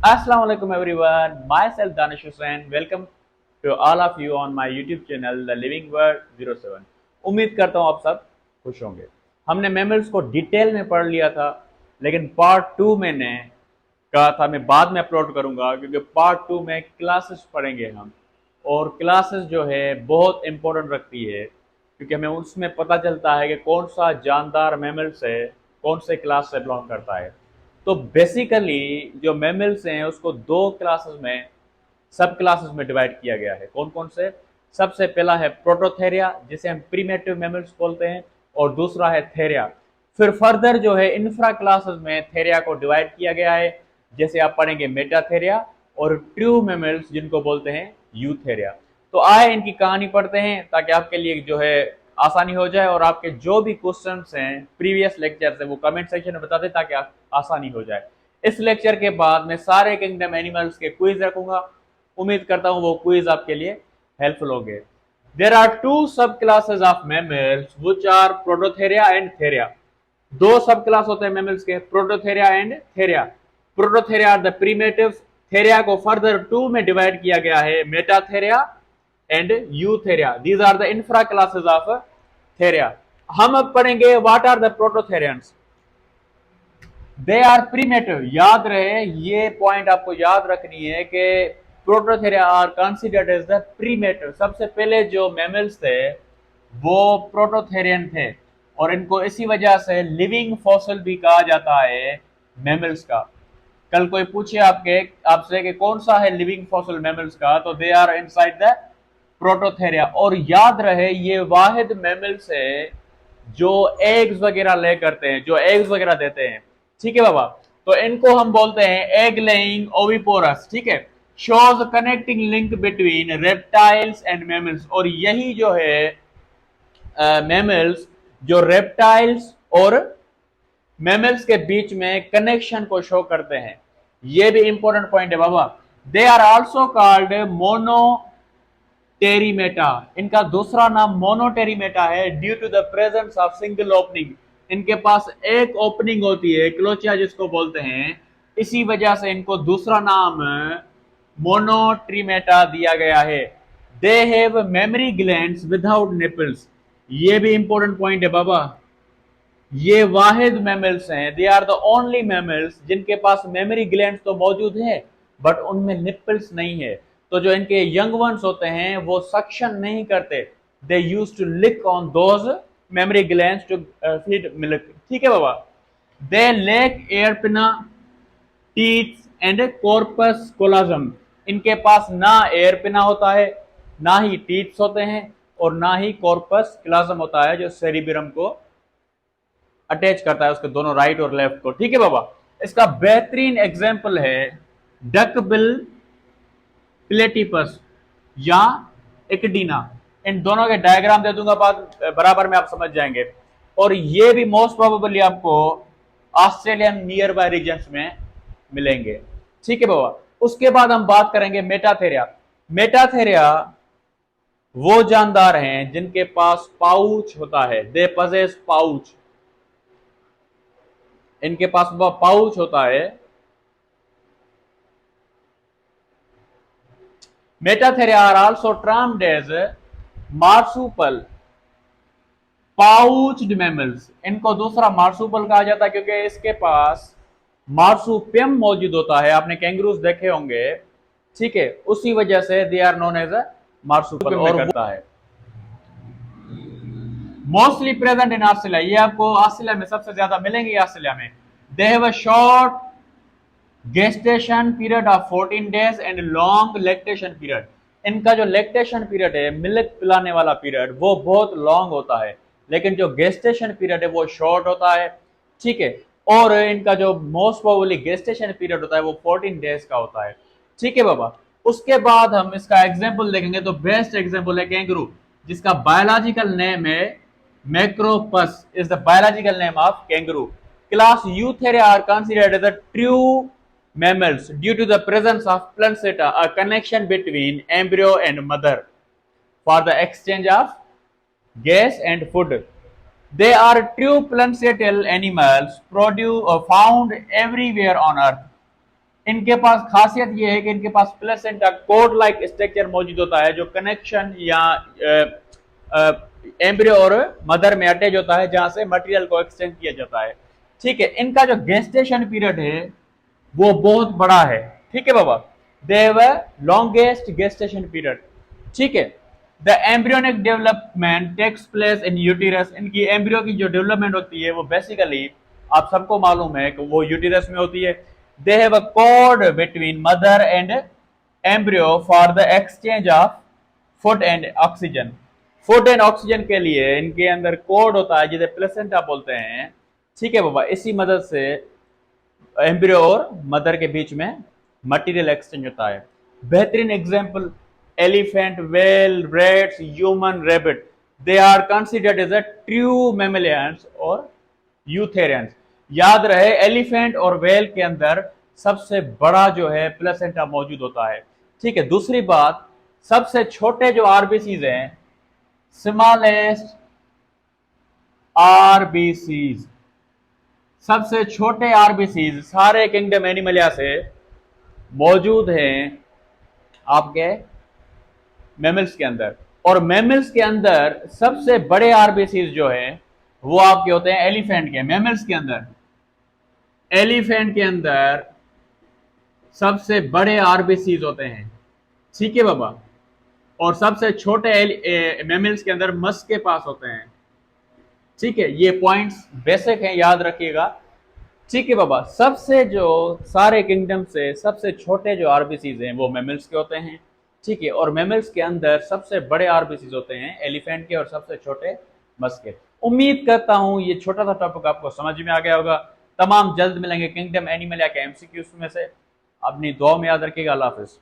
Assalamu alaikum everyone. Myself Danish Hussain. Welcome to all of you on my YouTube channel The Living World 07. उम्मीद करता हूँ आप सब खुश होंगे। हमने मैमल्स को डिटेल में पढ़ लिया था, लेकिन पार्ट 2 मैंने कहा था मैं बाद में अपलोड करूंगा, क्योंकि पार्ट 2 में क्लासेस पढ़ेंगे हम। और क्लासेस जो है बहुत इंपॉर्टेंट रखती है, क्योंकि हमें उसमें पता चलता है कि कौन सा जानदार मैमल्स है, कौन से क्लास से बिलोंग करता है। तो बेसिकली जो मैमल्स हैं उसको दो क्लासेस में, सब क्लासेस में डिवाइड किया गया है। कौन कौन से? सबसे पहला है प्रोटोथेरिया, जिसे हम प्रीमेटिव मैमल्स बोलते हैं, और दूसरा है थेरिया। फिर फर्दर जो है इंफ्रा क्लासेस में थेरिया को डिवाइड किया गया है, जैसे आप पढ़ेंगे मेटाथेरिया और ट्रू मैमल्स जिनको बोलते हैं यूथेरिया। तो आए इनकी कहानी पढ़ते हैं, ताकि आपके लिए जो है आसानी हो जाए, और आपके जो भी क्वेश्चंस हैं प्रीवियस लेक्चर से वो कमेंट सेक्शन में बता दें, ताकि आसानी हो जाए। इस लेक्चर के बाद मैं सारे किंगडम एनिमल्स के क्विज रखूंगा। उम्मीद करता हूं वो क्विज आपके लिए हेल्पफुल होंगे। There are two sub classes of mammals which are prototheria and theria. दो सब क्लास होते हैं मैमल्स के, prototheria and theria. Prototheria are the primitives. Theria को फर्दर टू में डिवाइड किया गया है, metatheria and eutheria. These are the infra classes of theria. हम अब पढ़ेंगे what are the prototherians. They are primitive. याद रहे, ये पॉइंट आपको याद रखनी है कि prototheria are considered as the primitive. सबसे पहले जो मैमल्स थे वो प्रोटोथेरियन थे, और इनको इसी वजह से लिविंग फॉसिल भी कहा जाता है मैमल्स का। कल कोई पूछे आपसे कि कौन सा है लिविंग फॉसिल मैमल्स का, तो they are inside the prototheria. और याद रहे, ये वाहिद मैमल्स है जो एग्स वगैरह ले करते हैं, जो एग्स वगैरह देते हैं। ठीक है बाबा, तो इनको हम बोलते हैं एग लेइंग ओविपोरस। ठीक है, shows connecting link between reptiles and mammals. और यही जो है मैमल्स जो रेप्टाइल्स और मैमल्स के बीच में कनेक्शन को शो करते हैं। ये भी इंपॉर्टेंट पॉइंट है बाबा। They are also called monotremata. इनका दूसरा नाम मोनोटेरिमेटा है, due to the presence of single opening. इनके पास एक ओपनिंग होती है, क्लोचिया जिसको बोलते हैं। इसी वजह से इनको दूसरा नाम मोनोट्रीमेटा दिया गया है। They have mammary glands without nipples. ये भी इंपॉर्टेंट पॉइंट है बाबा। ये वाहिद मैमल्स हैं, they are the only mammals जिनके पास मेमोरी ग्लैंड्स तो मौजूद है, बट उनमें निपल्स नहीं है। तो जो इनके यंग वंस होते हैं वो सक्शन नहीं करते, they use to lick on those mammary glands to feed milk. ठीक है बाबा। They lack ear pinna, teeth and corpus callosum. इनके पास ना एयरपिना होता है, ना ही टीथ्स होते हैं, और ना ही कॉर्पस कोलाजम होता है जो सेरिब्रम को अटैच करता है, उसके दोनों राइट और लेफ्ट को। ठीक है बाबा। इसका बेहतरीन एग्जाम्पल है डकबिल प्लेटिपस या इकडीना। इन दोनों के डायग्राम दे दूंगा बाद बराबर में, आप समझ जाएंगे। और ये भी मोस्ट प्रोबेबली आपको ऑस्ट्रेलियन नियर बाय रीजन्स में मिलेंगे। ठीक है बाबा। उसके बाद हम बात करेंगे मेटाथेरिया। मेटाथेरिया वो जानदार हैं जिनके पास पाउच होता है, दे पजेस पाउच। इनके पास पाउच होता है। Metatheria are also termed as marsupial pouched mammals. इनको दूसरा मार्सुपल कहा जाता है, क्योंकि इसके पास मार्सुपियम मौजूद होता है। आपने कैंगरूज देखे होंगे, ठीक है, उसी वजह से दे आर नोन एज मार्सुपल। और करता है मोस्टली प्रेजेंट इन ऑस्ट्रेलिया। ये आपको ऑस्ट्रेलिया में सबसे ज्यादा मिलेंगे। ऑस्ट्रेलिया में दे have a short gestation period of 14 days and long lactation period. इनका जो लैक्टेशन पीरियड है, मिल्क पिलाने वाला पीरियड, वो बहुत लॉन्ग होता है, लेकिन जो गेस्टेशन पीरियड है वो शॉर्ट होता है। ठीक है, और इनका जो मोस्ट प्रोबेबली गेस्टेशन पीरियड होता है वो 14 डेज का होता है। ठीक है बाबा। उसके बाद हम इसका एग्जाम्पल देखेंगे, तो बेस्ट एग्जाम्पल है कैंगरू, जिसका बायोलॉजिकल नेम है macropus, is the biological name of kangaroo. Class eutheria are considered as the true mammals due to the presence of placenta, a connection between embryo and mother for the exchange of gas and food. They are true placental animals found everywhere on earth. इनके पास खासियत ये है कि इनके पास placenta code like structure मौजूद होता है, जो कनेक्शन या एम्ब्रियो और मदर में अटैच होता है, जहां से मटेरियल को एक्सचेंज किया जाता है। ठीक है, इनका जो गेस्टेशन पीरियड है वो बहुत बड़ा है। ठीक है बाबा, they have a longest gestation period. ठीक है, the embryonic development takes place in uterus. इनकी एम्ब्रियो की जो डेवलपमेंट होती है वो बेसिकली आप सबको मालूम है कि वो यूटेरस में होती है। दे have a cord between mother and embryo for the exchange of food and oxygen. Food and oxygen के लिए इनके अंदर कोड होता है जिसे प्लेसेंटा बोलते हैं। ठीक है बाबा, इसी मदद से एम्ब्रियो और मदर के बीच में मटेरियल एक्सचेंज होता है। बेहतरीन example elephant, whale, rats, human, rabbit, they are considered as a true mammalians और यूथेरियंस। याद रहे, एलिफेंट और व्हेल के अंदर सबसे बड़ा जो है प्लेसेंटा मौजूद होता है। ठीक है, दूसरी बात, सबसे छोटे जो आरबीसीज हैं, स्मॉलेस्ट आरबीसीज, सबसे छोटे आरबीसीज सारे किंगडम एनिमलिया से मौजूद हैं आपके मैमल्स के अंदर। और मैमल्स के अंदर सबसे बड़े आरबीसीज जो है वो आपके होते हैं एलिफेंट के। मैमल्स के अंदर, एलिफेंट के अंदर सबसे बड़े आरबीसीज होते हैं। ठीक है बाबा, और सबसे छोटे मैमल्स के अंदर मस्क के पास होते हैं। ठीक है, ये पॉइंट्स बेसिक हैं, याद रखिएगा। ठीक है बाबा, सबसे जो सारे किंगडम से सबसे छोटे जो आरबीसीज हैं वो मैमल्स के होते हैं। ठीक है, और मैमल्स के अंदर सबसे बड़े आरबीसीज होते हैं एलिफेंट के और सबसे छोटे मस्क के। उम्मीद करता हूं ये छोटा सा टॉपिक आपको समझ में आ गया होगा। तमाम जल्द मिलेंगे किंगडम एनिमलिया के एमसीक्यूज में से। अपनी दुआ में याद रखिएगा। अल्लाह हाफिज।